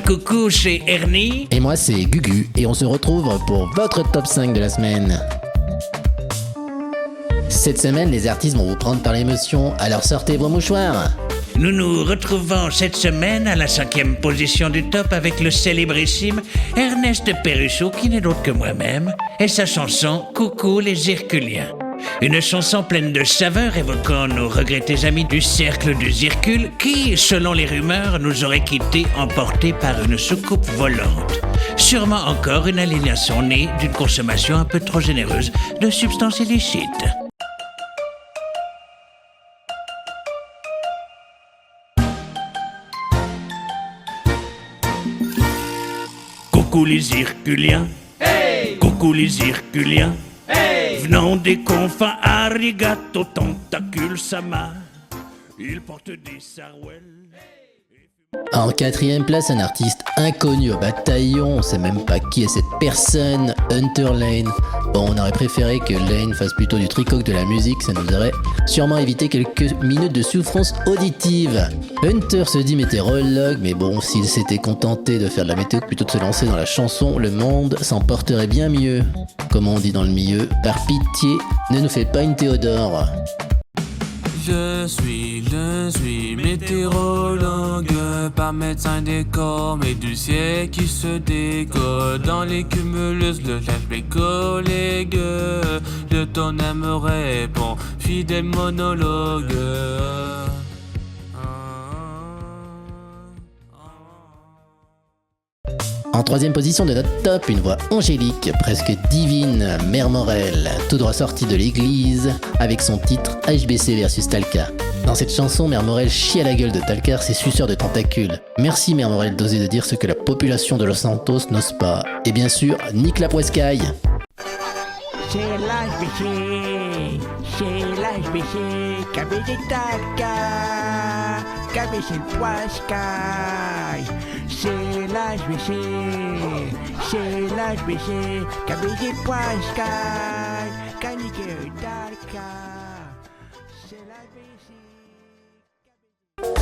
Coucou, c'est Ernie. Et moi c'est Gugu, et on se retrouve pour votre top 5 de la semaine. Cette semaine, les artistes vont vous prendre par l'émotion, alors sortez vos mouchoirs. Nous nous retrouvons cette semaine à la 5e position du top avec le célébrissime Ernest Perruchot, qui n'est d'autre que moi-même, et sa chanson « Coucou les Herculiens ». Une chanson pleine de saveur évoquant nos regrettés amis du cercle du Zircule qui, selon les rumeurs, nous auraient quittés emportés par une soucoupe volante. Sûrement encore une aliénation née d'une consommation un peu trop généreuse de substances illicites. Coucou les Herculiens, hey! Coucou les Herculiens, hey! Venant des confins, arigato, tentacule, sama. Ils portent des sarouels. En 4ème place, un artiste inconnu au bataillon, on sait même pas qui est cette personne, Hunter Lane. Bon, on aurait préféré que Lane fasse plutôt du tricot que de la musique, ça nous aurait sûrement évité quelques minutes de souffrance auditive. Hunter se dit météorologue, mais bon, s'il s'était contenté de faire de la météo plutôt que de se lancer dans la chanson, le monde s'en porterait bien mieux. Comme on dit dans le milieu, par pitié, ne nous fais pas une Théodore. Je suis météorologue, pas médecin des corps, mais du ciel qui se décolle. Dans les cumulus, le cherche mes collègues, le tonnerre me répond, fidèle monologue. En 3ème position de notre top, une voix angélique, presque divine, Mère Morel, tout droit sortie de l'église, avec son titre HBC versus Talca. Dans cette chanson, Mère Morel chie à la gueule de Talca, ses suceurs de tentacules. Merci Mère Morel d'oser de dire ce que la population de Los Santos n'ose pas. Et bien sûr, nique la poiscaille. C'est l'HBC, KBC Talca, KBC le poiscaille. C'est l'HBC, KBC le poiscaille, Canique Talca. C'est l'HBC.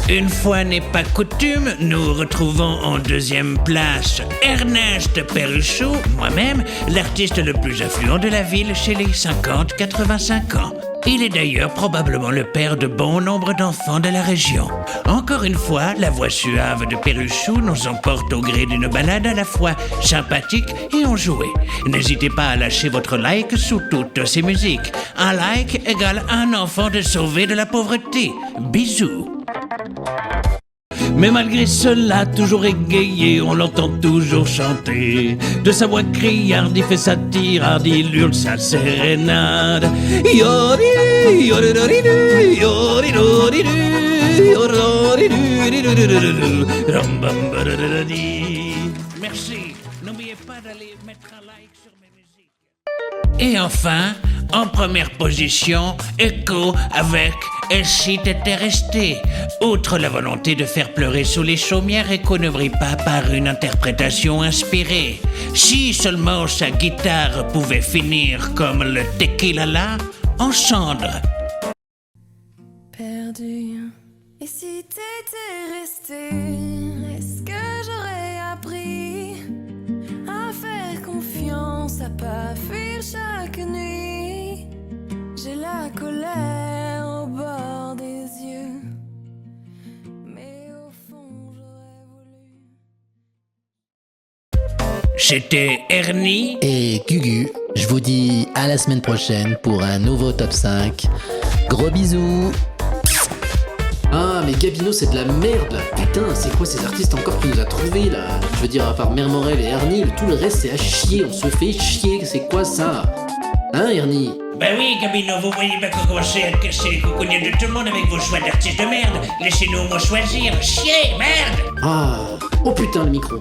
Une fois n'est pas coutume, nous retrouvons en 2e place Ernest Perruchot, moi-même, l'artiste le plus affluent de la ville chez les 50-85 ans. Il est d'ailleurs probablement le père de bon nombre d'enfants de la région. Encore une fois, la voix suave de Perruchot nous emporte au gré d'une balade à la fois sympathique et enjouée. N'hésitez pas à lâcher votre like sous toutes ces musiques. Un like égale un enfant de sauvé de la pauvreté. Bisous. Mais malgré cela, toujours égayé, on l'entend toujours chanter. De sa voix criarde, il fait sa tirade, il hurle sa sérénade. Yori, yoridoridu, yoridoridu, yoridoridu, rambambadadadi. Merci, n'oubliez pas d'aller mettre un like sur mes musiques. Et enfin, en première position, Echo avec Et si t'étais resté. Outre la volonté de faire pleurer sous les chaumières, Echo ne brille pas par une interprétation inspirée. Si seulement sa guitare pouvait finir comme le tequila là, en cendres. Perdu. Et si t'étais resté, est-ce que j'aurais appris à faire confiance, à pas fuir chaque nuit? J'ai la colère au bord des yeux, mais au fond j'aurais voulu. C'était Ernie Et Gugu, je vous dis à la semaine prochaine pour un nouveau top 5. Gros bisous. Ah mais Gabino c'est de la merde là. Putain, c'est quoi ces artistes encore que tu nous as trouvés là? Je veux dire, à part Mère Morel et Ernie, tout le reste c'est à chier, on se fait chier, c'est quoi ça? Hein Ernie? Ben oui, Gabino, vous voyez bien qu'on commence à casser les coucougnettes de tout le monde avec vos choix d'artistes de merde. Laissez-nous au moins choisir. Chier, merde! Ah, oh putain le micro.